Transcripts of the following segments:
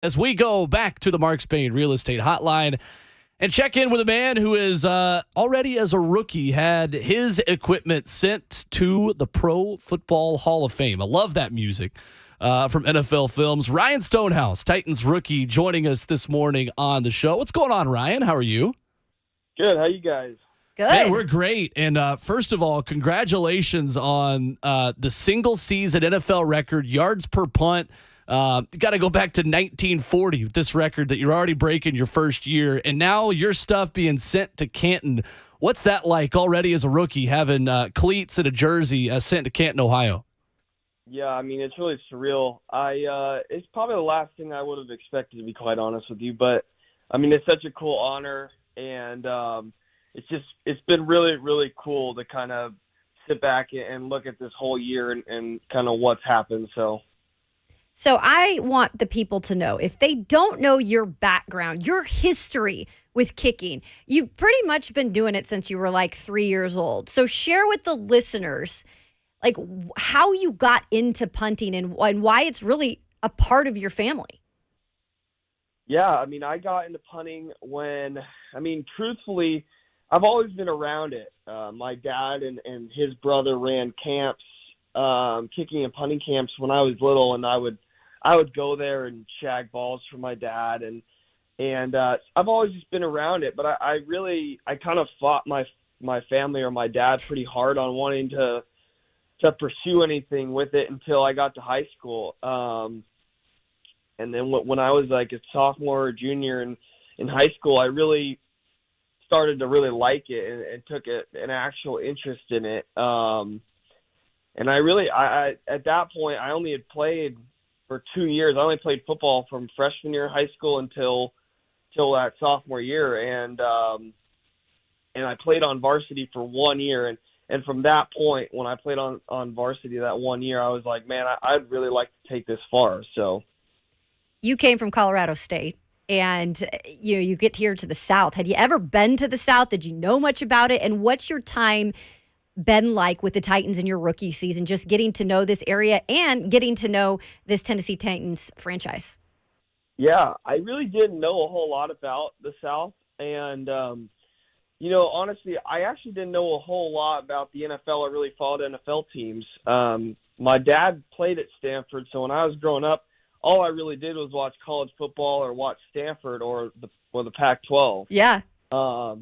As we go back to the Mark Spain Real Estate Hotline and check in with a man who is already as a rookie had his equipment sent to the Pro Football Hall of Fame. I love that music from NFL Films. Ryan Stonehouse, Titans rookie, joining us this morning on the show. What's going on, Ryan? How are you? Good. How you guys? Good. Man, we're great. And first of all, congratulations on the single season NFL record, yards per punt. Got to go back to 1940 with this record that you're already breaking your first year, and now your stuff being sent to Canton. What's that like already as a rookie, having cleats and a jersey sent to Canton, Ohio? Yeah, I mean, it's really surreal. It's probably the last thing I would have expected, to be quite honest with you. But I mean, it's such a cool honor, and it's been really, really cool to kind of sit back and look at this whole year and kind of what's happened. So I want the people to know, if they don't know your background, your history with kicking, you've pretty much been doing it since you were like 3 years old. So share with the listeners, like, how you got into punting and why it's really a part of your family. Yeah, I mean, I got into punting truthfully, I've always been around it. My dad and his brother ran camps, kicking and punting camps when I was little, and I would go there and shag balls for my dad, and I've always just been around it. But I kind of fought my family or my dad pretty hard on wanting to pursue anything with it until I got to high school. And then when I was like a sophomore or junior in high school, I really started to really like it and took an actual interest in it. And I at that point, I only had played for 2 years. I only played football from freshman year of high school until that sophomore year, and I played on varsity for 1 year. And from that point, when I played on varsity that 1 year, I was like, man, I'd really like to take this far. So, You came from Colorado State, and you get here to the South. Had you ever been to the South? Did you know much about it? And what's your time been like with the Titans in your rookie season, just getting to know this area and getting to know this Tennessee Titans franchise? Yeah, I really didn't know a whole lot about the South. And, honestly, I actually didn't know a whole lot about the NFL. I really followed NFL teams. My dad played at Stanford, so when I was growing up, all I really did was watch college football or watch Stanford or the Pac-12. Yeah. So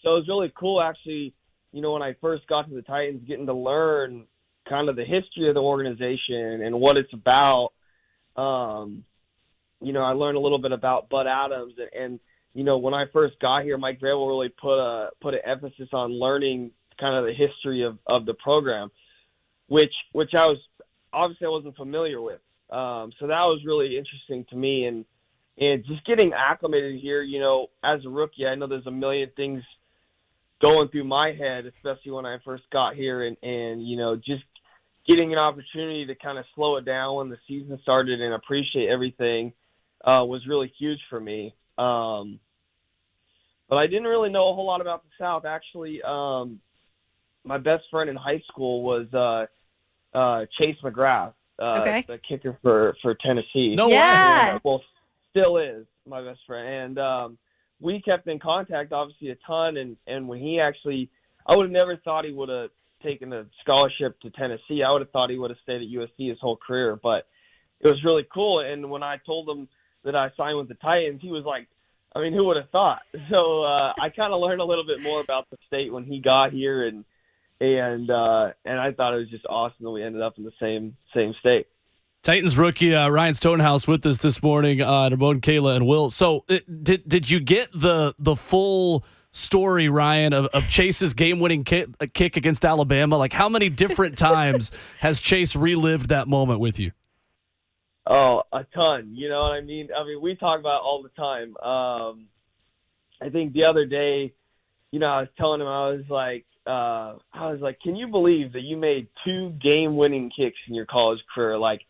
it was really cool, actually, when I first got to the Titans, getting to learn kind of the history of the organization and what it's about. I learned a little bit about Bud Adams, and when I first got here, Mike Vrabel really put an emphasis on learning kind of the history of the program, which I wasn't familiar with. So that was really interesting to me, and just getting acclimated here. As a rookie, I know there's a million things going through my head, especially when I first got here, and just getting an opportunity to kind of slow it down when the season started and appreciate everything was really huge for me. But I didn't really know a whole lot about the South. Actually, my best friend in high school was Chase McGrath, the kicker for Tennessee. No Yeah. way. Well, still is my best friend. And we kept in contact, obviously, a ton. And when I would have never thought he would have taken a scholarship to Tennessee. I would have thought he would have stayed at USC his whole career. But it was really cool. And when I told him that I signed with the Titans, he was like, I mean, who would have thought? So I kind of learned a little bit more about the state when he got here, and I thought it was just awesome that we ended up in the same state. Titans rookie Ryan Stonehouse with us this morning on Ramon Kayla and Will. So did you get the full story, Ryan, of Chase's game-winning kick against Alabama? Like, how many different times has Chase relived that moment with you? Oh, a ton. You know what I mean? I mean, we talk about it all the time. I think the other day, I was telling him, I was like, can you believe that you made 2 game-winning kicks in your college career, like,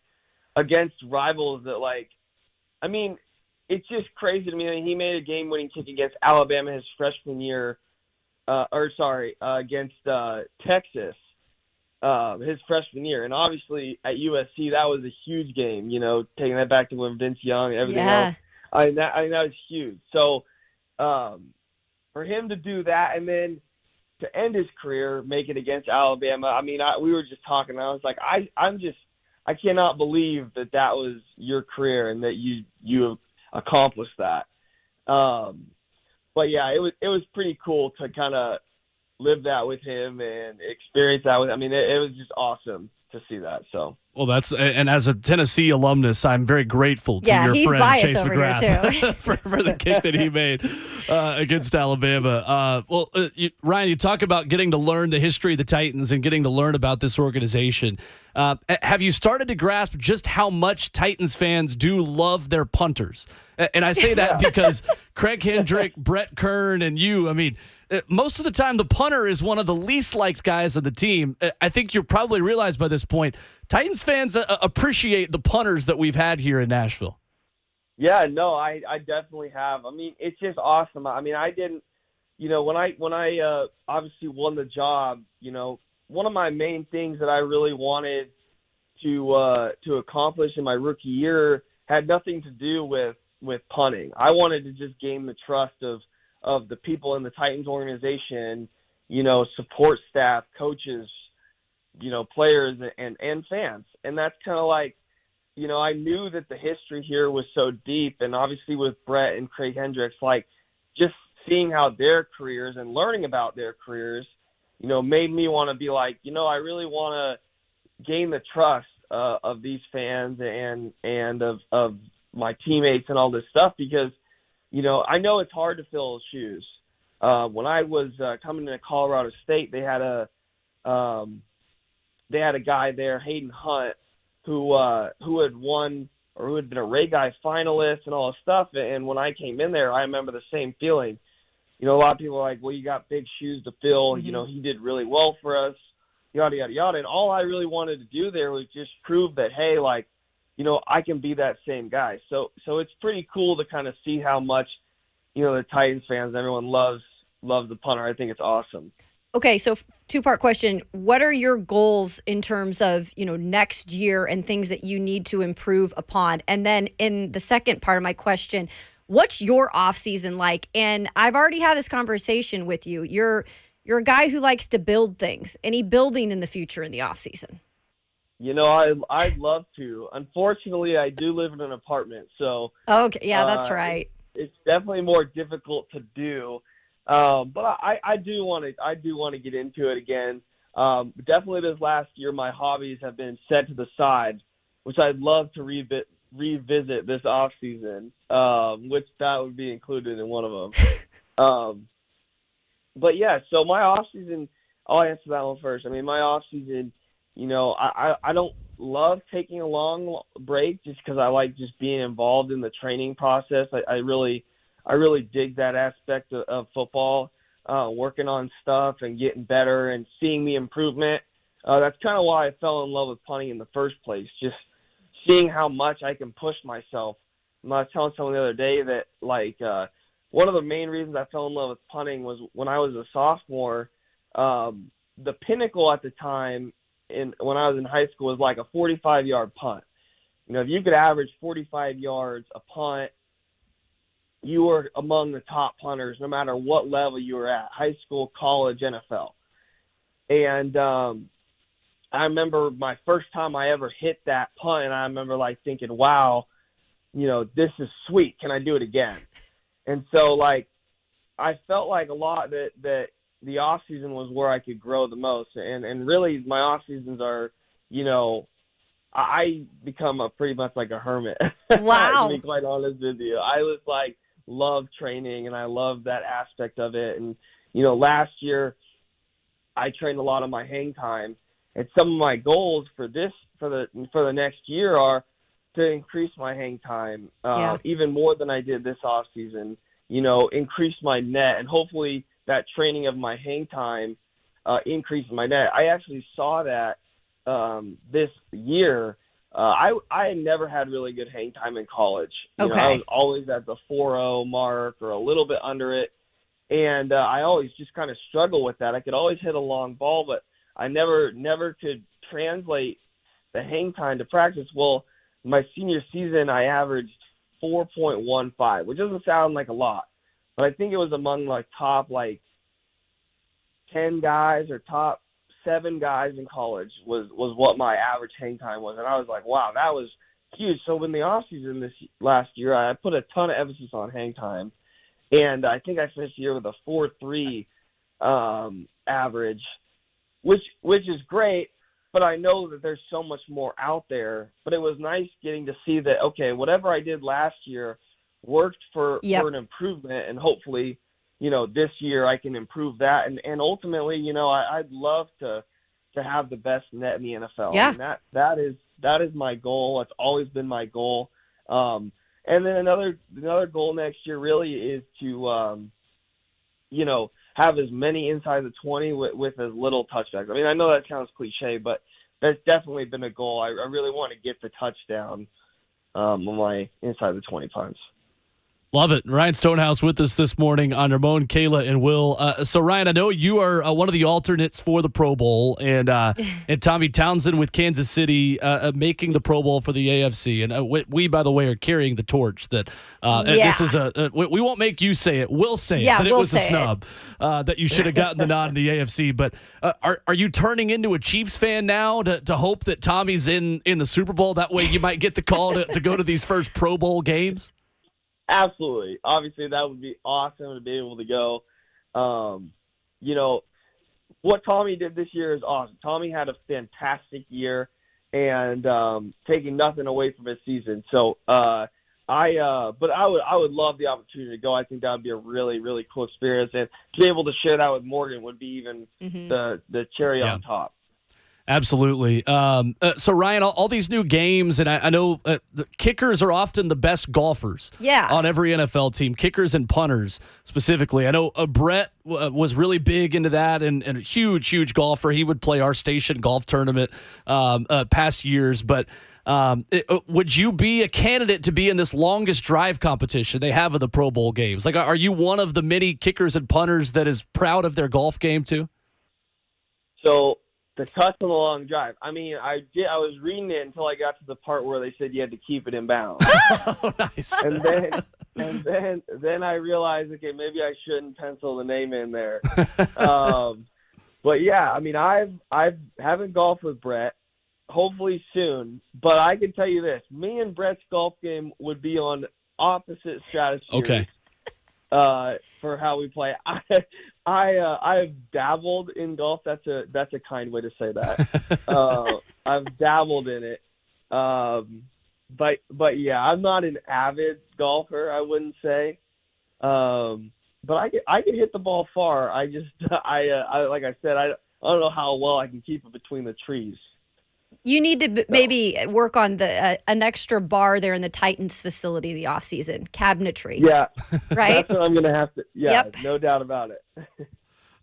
against rivals that, like, I mean, it's just crazy to me. I mean, he made a game-winning kick against Alabama his freshman year, against Texas. his freshman year. And obviously at USC, that was a huge game, taking that back to when Vince Young and everything else. I mean, that was huge. So for him to do that and then to end his career, make it against Alabama, I mean, we were just talking, and I was like, I cannot believe that was your career and that you accomplished that. But yeah, it was pretty cool to kind of live that with him and experience that with. I mean, it was just awesome to see that. So. Well, and as a Tennessee alumnus, I'm very grateful to your friend Chase McGrath for the kick that he made against Alabama. Ryan, you talk about getting to learn the history of the Titans and getting to learn about this organization. Have you started to grasp just how much Titans fans do love their punters? And I say that because Craig Hendrick, Brett Kern, and you, I mean, most of the time the punter is one of the least liked guys on the team. I think you probably realize by this point, Titans fans appreciate the punters that we've had here in Nashville. Yeah, no, I definitely have. I mean, it's just awesome. I mean, I didn't, when I obviously won the job, one of my main things that I really wanted to accomplish in my rookie year had nothing to do with punting. I wanted to just gain the trust of the people in the Titans organization, support staff, coaches, players and fans. And that's kind of like, I knew that the history here was so deep, and obviously with Brett and Craig Hendricks, like just seeing how their careers and learning about their careers, made me want to be like, I really want to gain the trust of these fans and of my teammates and all this stuff, because, I know it's hard to fill those shoes. When I was coming into Colorado State, they had a guy there, Hayden Hunt, who had won, or who had been a Ray Guy finalist and all this stuff. And when I came in there, I remember the same feeling. A lot of people are like, well, you got big shoes to fill. Mm-hmm. He did really well for us, yada, yada, yada. And all I really wanted to do there was just prove that, hey, like, I can be that same guy. So it's pretty cool to kind of see how much, the Titans fans, everyone loves the punter. I think it's awesome. Okay, so two-part question. What are your goals in terms of, next year and things that you need to improve upon? And then in the second part of my question, what's your off-season like? And I've already had this conversation with you. You're a guy who likes to build things. Any building in the future in the off-season? I'd love to. Unfortunately, I do live in an apartment, so. Okay, yeah, that's right. It's definitely more difficult to do. But I do want to get into it again. Definitely this last year, my hobbies have been set to the side, which I'd love to revisit this off season, which that would be included in one of them. But yeah, so my off season, I'll answer that one first. I mean, my off season, I don't love taking a long break just because I like just being involved in the training process. I really dig that aspect of football, working on stuff and getting better and seeing the improvement. That's kind of why I fell in love with punting in the first place, just seeing how much I can push myself. I was telling someone the other day that, like, one of the main reasons I fell in love with punting was when I was a sophomore, the pinnacle at the time when I was in high school was like a 45-yard punt. If you could average 45 yards a punt, you were among the top punters no matter what level you were at, high school, college, NFL. And I remember my first time I ever hit that punt, and I remember thinking, wow, this is sweet. Can I do it again? And so I felt like a lot that the off season was where I could grow the most. And really my off seasons are, I become pretty much like a hermit. Wow. To be quite honest with you. I was love training, and I love that aspect of it. And, last year I trained a lot of my hang time, and some of my goals for the next year are to increase my hang time, even more than I did this off season, increase my net, and hopefully that training of my hang time increases my net. I actually saw that this year. I had never had really good hang time in college. Okay. I was always at the 4.0 mark or a little bit under it. And I always just kind of struggle with that. I could always hit a long ball, but I never could translate the hang time to practice. Well, my senior season, I averaged 4.15, which doesn't sound like a lot, but I think it was among like top like 10 guys or top 7 guys in college was what my average hang time was. And I was like, wow, that was huge. So in the off season this last year, I put a ton of emphasis on hang time, and I think I finished the year with a 4.3 average, which is great. But I know that there's so much more out there. But it was nice getting to see that, okay, whatever I did last year worked for an improvement, and hopefully, this year I can improve that. And ultimately, I'd love to have the best net in the NFL. Yeah. I mean, that is my goal. It's always been my goal. And then another goal next year really is to, have as many inside the 20 with as little touchdowns. I mean, I know that sounds cliche, but that's definitely been a goal. I really want to get the touchdown on my inside the 20 punts. Love it. Ryan Stonehouse with us this morning on Ramon, Kayla, and Will. So, Ryan, I know you are one of the alternates for the Pro Bowl, and Tommy Townsend with Kansas City making the Pro Bowl for the AFC. And we, by the way, are carrying the torch that this is we won't make you say it. We'll say it, that it was a snub, that you should have gotten the nod in the AFC. But are you turning into a Chiefs fan now to hope that Tommy's in the Super Bowl? That way you might get the call to go to these first Pro Bowl games? Absolutely. Obviously, that would be awesome to be able to go. What Tommy did this year is awesome. Tommy had a fantastic year, and taking nothing away from his season. So, but I would love the opportunity to go. I think that would be a really, really cool experience, and to be able to share that with Morgan would be even the cherry on top. Absolutely. So, Ryan, all these new games, and I know the kickers are often the best golfers on every NFL team, kickers and punters specifically. I know Brett was really big into that and a huge, huge golfer. He would play our station golf tournament past years. But would you be a candidate to be in this longest drive competition they have of the Pro Bowl games? Like, are you one of the many kickers and punters that is proud of their golf game too? So, the touch on the long drive. I mean, I was reading it until I got to the part where they said you had to keep it in bounds. Oh, nice. And then I realized, okay, maybe I shouldn't pencil the name in there. But yeah, I mean, I haven't golfed with Brett. Hopefully soon. But I can tell you this: me and Brett's golf game would be on opposite stratospheres. Okay. For how we play. I've dabbled in golf. That's a kind way to say that. I've dabbled in it. But yeah, I'm not an avid golfer, I wouldn't say. But I can hit the ball far. I like I said, I don't know how well I can keep it between the trees. You need to maybe work on an extra bar there in the Titans facility the offseason, cabinetry. Yeah. Right? That's what I'm going to have to. Yeah, no doubt about it.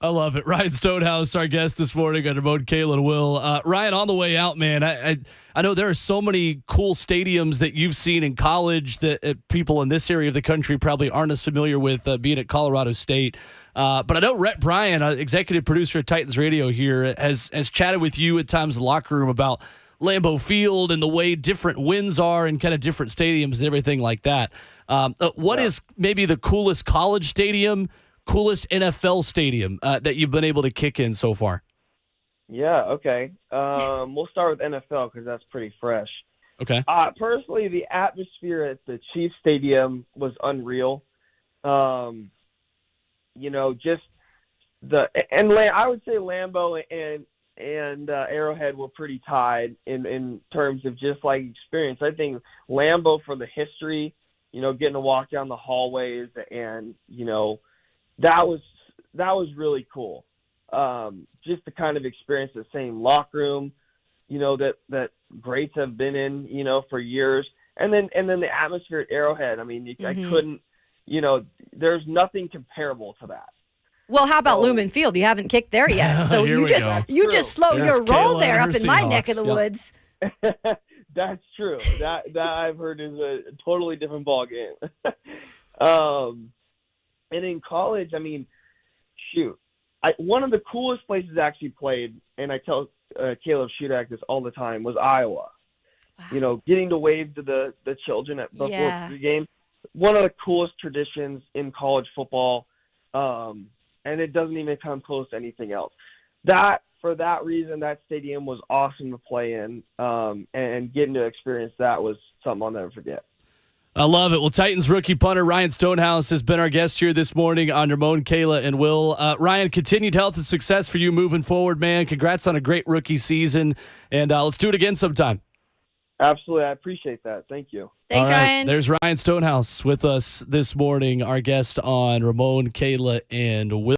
I love it. Ryan Stonehouse, our guest this morning on Ramon, Kayla, and Will. Ryan, on the way out, man, I know there are so many cool stadiums that you've seen in college that people in this area of the country probably aren't as familiar with being at Colorado State. But I know Rhett Bryan, executive producer at Titans Radio here, has chatted with you at times in the locker room about Lambeau Field and the way different winds are and kind of different stadiums and everything like that. What is maybe the coolest college stadium, coolest NFL stadium that you've been able to kick in so far? Yeah, okay. We'll start with NFL because that's pretty fresh. Okay. Personally, the atmosphere at the Chiefs Stadium was unreal. Just I would say Lambeau and Arrowhead were pretty tied in terms of just like experience. I think Lambeau for the history, getting to walk down the hallways and that was really cool. Just to kind of experience the same locker room, that greats have been in, for years. And then the atmosphere at Arrowhead. I mean, I couldn't, there's nothing comparable to that. Well, how about Lumen Field? You haven't kicked there yet. So you just slow your roll there up in my neck of the woods. That's true. That I've heard is a totally different ball game. And in college, I mean, shoot, one of the coolest places I actually played, and I tell Caleb Shudak this all the time, was Iowa. Wow. Getting to wave to the children before pregame, one of the coolest traditions in college football, and it doesn't even come close to anything else. For that reason, that stadium was awesome to play in, and getting to experience that was something I'll never forget. I love it. Well, Titans rookie punter Ryan Stonehouse has been our guest here this morning on Ramon, Kayla, and Will. Ryan, continued health and success for you moving forward, man. Congrats on a great rookie season, and let's do it again sometime. Absolutely. I appreciate that. Thank you. Thanks, All right. Ryan. There's Ryan Stonehouse with us this morning, our guest on Ramon, Kayla, and Will.